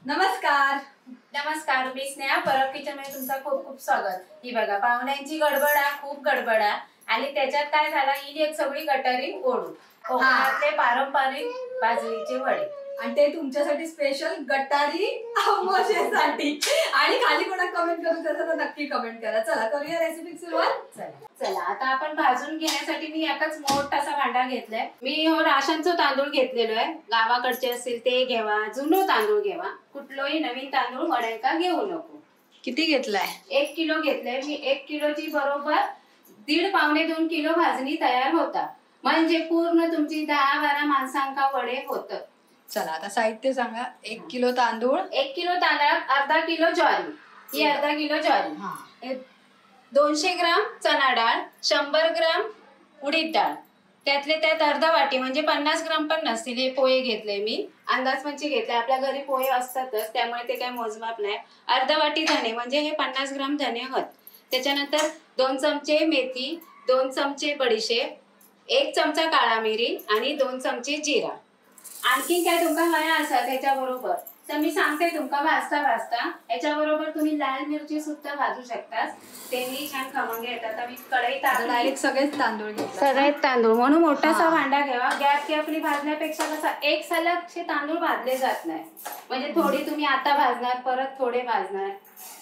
नमस्कार. नमस्कार, मी स्नेहा. परब किचन मध्ये तुमचं खूप खूप स्वागत. ही बघा, पाहुण्यांची गडबड आहे, खूप गडबड आहे. आणि त्याच्यात काय झालं, ही एक सगळी गटारी ओढून कोकणातले पारंपरिक बाजरीचे वडे, आणि ते तुमच्यासाठी स्पेशल गटारी अमावस्येसाठी. आणि खाली कोणा कमेंट करू त्याचं तर नक्की कमेंट करा. चला करूया रेसिपी सुरुवात. चला आता आपण भाजून घेण्यासाठी मी एकच मोठासा भांडा घेतलाय. मी राशनचं तांदूळ घेतलेलो आहे. गावाकडचे असतील ते घेवा, जुनं तांदूळ घेवा. कुठलंही नवीन तांदूळ वड्यांका घेऊ नको. किती घेतलाय? 1 किलो घेतलंय मी. 1 किलोची बरोबर 1.5 पावणे 2 किलो भाजणी तयार होता. म्हणजे पूर्ण तुमची 10-12 माणसांका वडे होत. चला आता साहित्य सांगा. 1 किलो तांदूळ, 1 किलो तांदळात अर्धा किलो ज्वारी, ही अर्धा किलो ज्वारी, 200 ग्राम चणा डाळ, 100 ग्राम उडीद डाळ, त्यातले त्यात अर्धा वाटी म्हणजे 50 ग्राम पण नसतील हे पोहे घेतले मी. अंदाजपंची घेतले, आपल्या घरी पोहे असतातच त्यामुळे ते काही मोजमाप नाही. अर्धा वाटी धणे म्हणजे हे 50 ग्राम धणे होत. त्याच्यानंतर 2 चमचे मेथी, 2 चमचे बडीशेप, 1 चमचा काळा मिरी आणि 2 चमचे जिरा. आणखी काय तुमका हव्या असा त्याच्याबरोबर तर मी सांगते तुमका भाजता भाजता याच्याबरोबर तुम्ही लाल मिरची सुद्धा भाजू शकता. त्यांनी छान खमंग येतात. आम्ही कढईत डायरेक्ट सगळेच तांदूळ घेतले. सगळेच तांदूळ म्हणून मोठासा भांडा घ्यावा. गॅप की आपली भाजण्यापेक्षा कसा एक सलग तांदूळ भाजले जात नाही. म्हणजे थोडी तुम्ही आता भाजणार, परत थोडे भाजणार,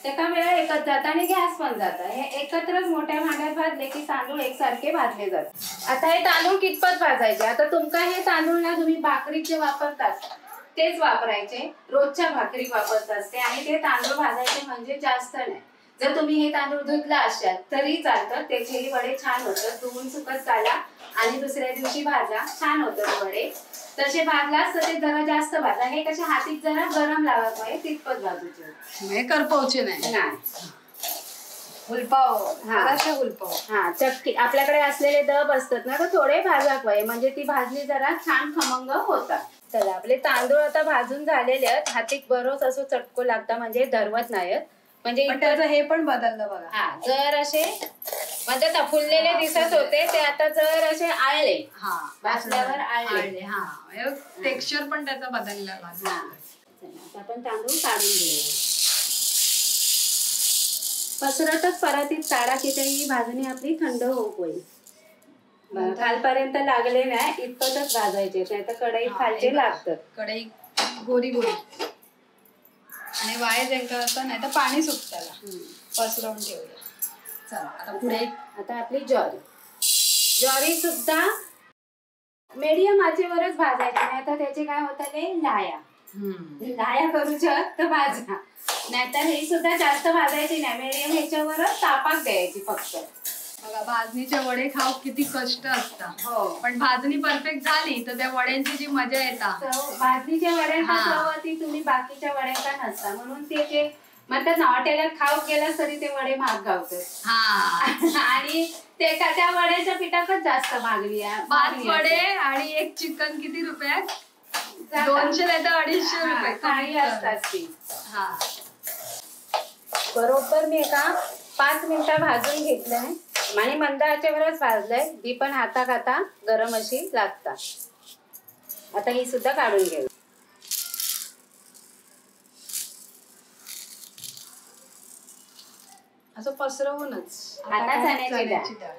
एका वेळा एकच जात आणि गॅस पण जात. हे एकत्रच मोठ्या भांड्यात भाजले की तांदूळ एकसारखे भाजले जातात. आता हे तांदूळ कितपत भाजायचे, आता तुमका हे तांदूळ ना तुम्ही भाकरीचे वापरतात तेच वापरायचे, रोजच्या भाकरी वापरतात ते. आणि ते तांदूळ भाजायचे म्हणजे जास्त नाही. जर तुम्ही हे तांदूळ धुतला असाल तरी चालतं, त्याचेही वडे छान होतात. धुवून सुकत काढा आणि दुसऱ्या दिवशी भाजा, छान होतात वडे. तसे भाजलास तर ते जरा जास्त भाजा. हे कसे हातीत जरा गरम लागत आहे तितपत भाजूचे, हे करपवचे नाही. उलपाव, उलपाव. हा चटकी आपल्याकडे असलेले दब असतात ना, तर थोडे भाजाक पाहिजे म्हणजे ती भाजणी जरा छान खमंग होतात. चला आपले तांदूळ आता भाजून झालेले आहेत. हातीक बरोच असं चटको लागता म्हणजे धरवत नाहीत. म्हणजे त्याचं हे पण बदललं बघा. हा जर असे म्हणजे फुललेले दिसत होते ते आता जर असे आळले, भाजल्यावर आळले. टेक्स्चर पण त्याचा बदलला. आपण तांदूळ काढून घेऊया. पसरतच परातीत काढा की ही भाजणी आपली थंड होऊ होईल. खालपर्यंत लागले नाही इतपतच भाजायचे, नाही तर कढई खालचे लागतात. कढई गोरी गोरी आणि वाय ज्यांका असं नाही तर पाणी सुट त्याला पसरवून ठेवूया. चला आता पुढे आता आपली ज्वारी सुद्धा मीडियम आचेवरच भाजायची, नाही तर त्याचे काय होतं लाया करूच्या तर भाजा. नाहीतर हे सुद्धा जास्त भाजायची नाही, मीडियम ह्याच्यावरच तापाक द्यायची फक्त. बघा भाजणीचे वडे खाऊ किती कष्ट असतात. हो, पण भाजणी परफेक्ट झाली तर त्या वड्यांची जी मजा येतात, भाजणीच्या वड्यांचा चव ती तुम्ही बाकीच्या वड्यांचा नसता. म्हणून ते जे म्हणतात ना हॉटेलात खाऊ गेला तरी ते वडे महाग गावतात. आणि ते त्या वड्याच्या पिठाकच जास्त मागणी आहे. 5 वडे आणि 1 चिकन किती रुपयात? 200 नाही तर 250 रुपये काही असतात ती. बरोबर मी एका 5 मिनिटं भाजून घेतलंय आणि मंद आचेवरच भाजलंय. ती पण हातात आता गरम अशी लागतात. आता ही सुद्धा काढून घेऊ. असं पसरवूनच. आता चण्याची डाळ.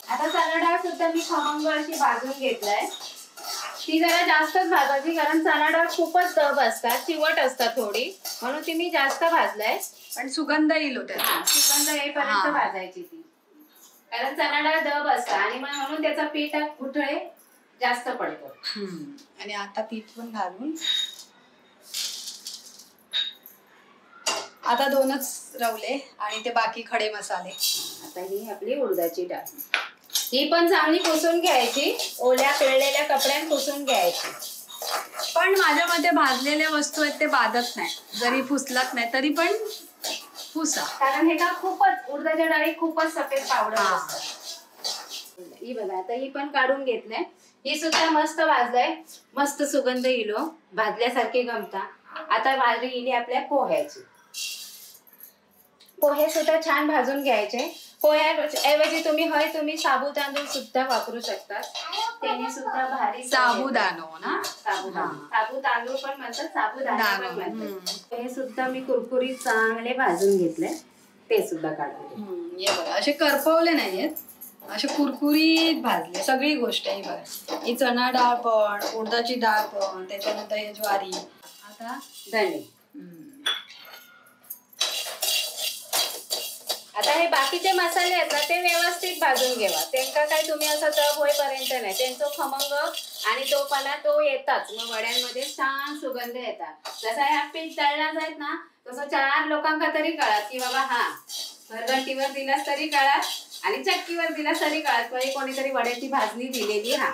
आता चणा डाळ सुद्धा मी खमंग अशी भाजून घेतलाय. ती जरा जास्तच भाजायची कारण चणा डाळ खूपच दब असतात, चिवट असतात थोडी, म्हणून ती मी जास्त भाजलाय. पण सुगंध येईल होत्या. सुगंध येईपर्यंत भाजायची ती, कारण चणा डाळ दब असतात आणि म्हणून त्याचा पीठ गुठळे जास्त पडतो. आणि आता पीठ पण घालून आता 2च रवले आणि ते बाकी खडे मसाले. आता ही आपली उडदाची डाळ, ही पण चांगली पुसून घ्यायची, ओल्या पिळलेल्या कपड्यात पुसून घ्यायची. पण माझ्या मते भाजलेल्या वस्तू आहेत ते बाधत नाही, जरी पुसलात नाही तरी पण पुसा, कारण हे का खूपच उडदाच्या डाळी खूपच सफेद पावडर असतात. ही बघा आता ही पण काढून घेतलंय. ही सुद्धा मस्त भाजलंय, मस्त सुगंध इलो, भाजल्यासारखे गमता. आता भाजली इली आपल्या पोह्याची. पोहे सुद्धा छान भाजून घ्यायचे. पोह्याऐवजी तुम्ही साबू तांदूळ सुद्धा वापरू शकतात. त्याने सुद्धा भारी साबुदाणा ना, साबू तांदूळ पण म्हणतात, साबुदाणा पण म्हणतात. हे सुद्धा मी कुरकुरीत चांगले भाजून घेतले, ते सुद्धा काढून. हे बघा असे करपवले नाहीयेत, असे कुरकुरीत भाजले सगळी गोष्ट. ही बघा, ही चणा डाळ पण, उडदाची डाळ पण, त्याच्यानंतर हे ज्वारी, आता धणे. आता हे बाकीचे मसाले आहेत ना ते व्यवस्थित भाजून घ्यावा. त्यांना काय तुम्ही असं तप होईपर्यंत नाही, त्यांचं खमंग आणि तोपणा तो येताच. मग वड्यांमध्ये छान सुगंध येतात. जसा ह्या पीठ तळला जाईल ना तसं 4 लोकांका तरी कळत की बाबा हा घरघंटीवर दिलास तरी कळत आणि चक्कीवर दिलास तरी कळत. म्हणजे कोणीतरी वड्याची भाजणी दिलेली. हा,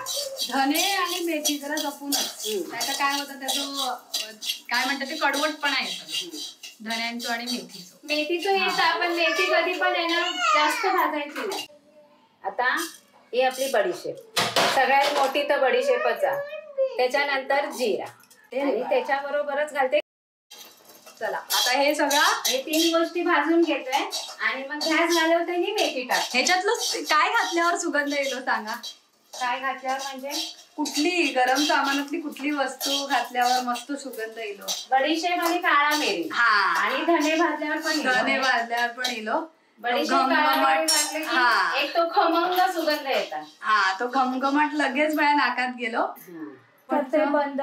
धने आणि मेथी जरा जपूनच, नाहीतर काय होतं त्याचं काय म्हणतात ते कडवटपणा येतं धन्यांचं आणि मेथीचं. मेथीचं येतं पण मेथी कधी पण आहे ना जास्त भाजायची नाही. आता ही आपली बडीशेप, सगळ्यात मोठी तर बडीशेपच आहे. त्याच्यानंतर जिरा आणि त्याच्याबरोबरच घालते. चला आता हे सगळं हे 3 गोष्टी भाजून घेतोय आणि मग गॅस घालवते आणि मेथी टाक. ह्याच्यातलं काय घातल्यावर सुगंध येतो सांगा? काय घातल्यावर म्हणजे कुठली गरम सामानातली कुठली वस्तू घातल्यावर मस्त सुगंध येतो? बडीशेप आणि काळा मिरी. हा, आणि धने भाजल्यावर पण धने भाजल्यावर पण येलो. बडीशेप एक तो खमंग सुगंध येतात. हा, तो घमघमाट लगेच माझ्या नाकात गेलो. करते बंद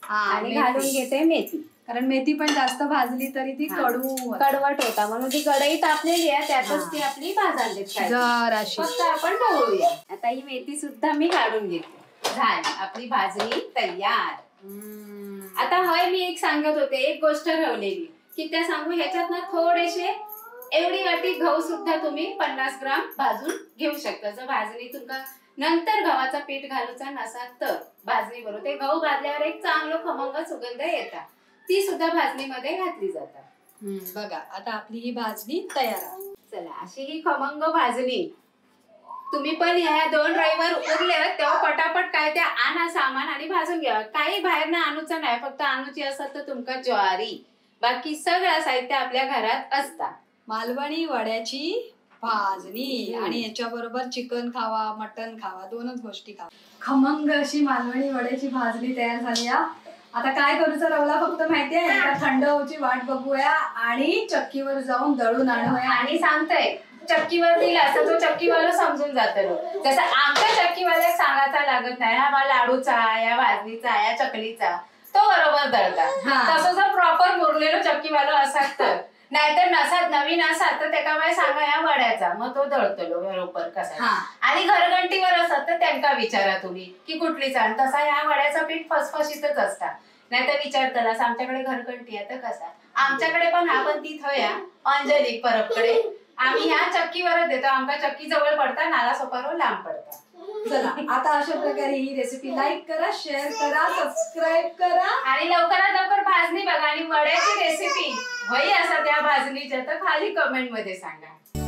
आणि घालून घेते मेथी. कारण मेथी पण जास्त भाजली तरी ती कडवट होता, म्हणून ती कढई तापलेली आहे त्यातच ती आपली भाजायची. फक्त आपण ढवळूया. आता ही मेथी सुद्धा मी काढून घेते. झाली आपली भाजणी तयार. आता हय मी एक सांगत होते, एक गोष्ट ठेवलेली की त्या सांगू. ह्याच्यात ना थोडेसे एवढी वाटी गहू सुद्धा तुम्ही 50 ग्राम भाजून घेऊ शकता. जर भाजणी तुमका नंतर गव्हाचा पीठ घालूचा नसा तर भाजणी बरोबर ते गहू भाजल्यावर एक चांगलं खमंग सुगंध येतात. ती सुद्धा भाजणीमध्ये घातली जातात. बघा आता आपली ही भाजणी तयार आहे. चला, अशी ही खमंग भाजणी तुम्ही पण ह्या 2 रविवार उरले तेव्हा पटापट काय ते आणा सामान आणि भाजून घ्या. काही बाहेर ना आणूचं नाही, फक्त आणूची असेल तर तुमका ज्वारी, बाकी सगळं साहित्य आपल्या घरात असतात. मालवणी वड्याची भाजणी आणि याच्या बरोबर चिकन खावा, मटन खावा, 2च गोष्टी खावा. खमंग अशी मालवणी वड्याची भाजणी तयार झाली. आता काय करूचं रवला फक्त माहितीये, आता थंड होची वाट बघूया आणि चक्कीवर जाऊन दळून आणूया. आणि सांगतोय चक्कीवर दिला तर तो चक्कीवाला समजून जातो. जसं आमच्या चक्कीवाला सांगायचा लागत नाही, हा लाडूचा, या भाजणीचा, या चकलीचा, तो बरोबर दळतात. तसं जर प्रॉपर मुरलेलो चक्कीवाला असात तर, नाहीतर नसात नवीन असात तर त्याका काय सांगा या वड्याचा, मग तो दळतो बरोबर कसा. आणि घरघंटीवर असत तर त्यांना विचारा तुम्ही की कुठली चाल. तसा ह्या वड्याचा पीठ फसफशीतच असतात. नाहीतर विचारतालास आमच्याकडे घरघंटी आहे तर कसा. आमच्याकडे पण हा पण ती थोया अंजली परबकडे आम्ही ह्या चक्कीवरच देतो. आमका चक्की जवळ पडता, नाला सोपारो लांब पडता. चला आता अशा प्रकारे ही रेसिपी लाईक करा, शेअर करा, सबस्क्राईब करा आणि लवकरात लवकर भाजणी बघा. आणि वड्याची रेसिपी होई असा त्या भाजणीच्या तर खाली कमेंट मध्ये सांगा.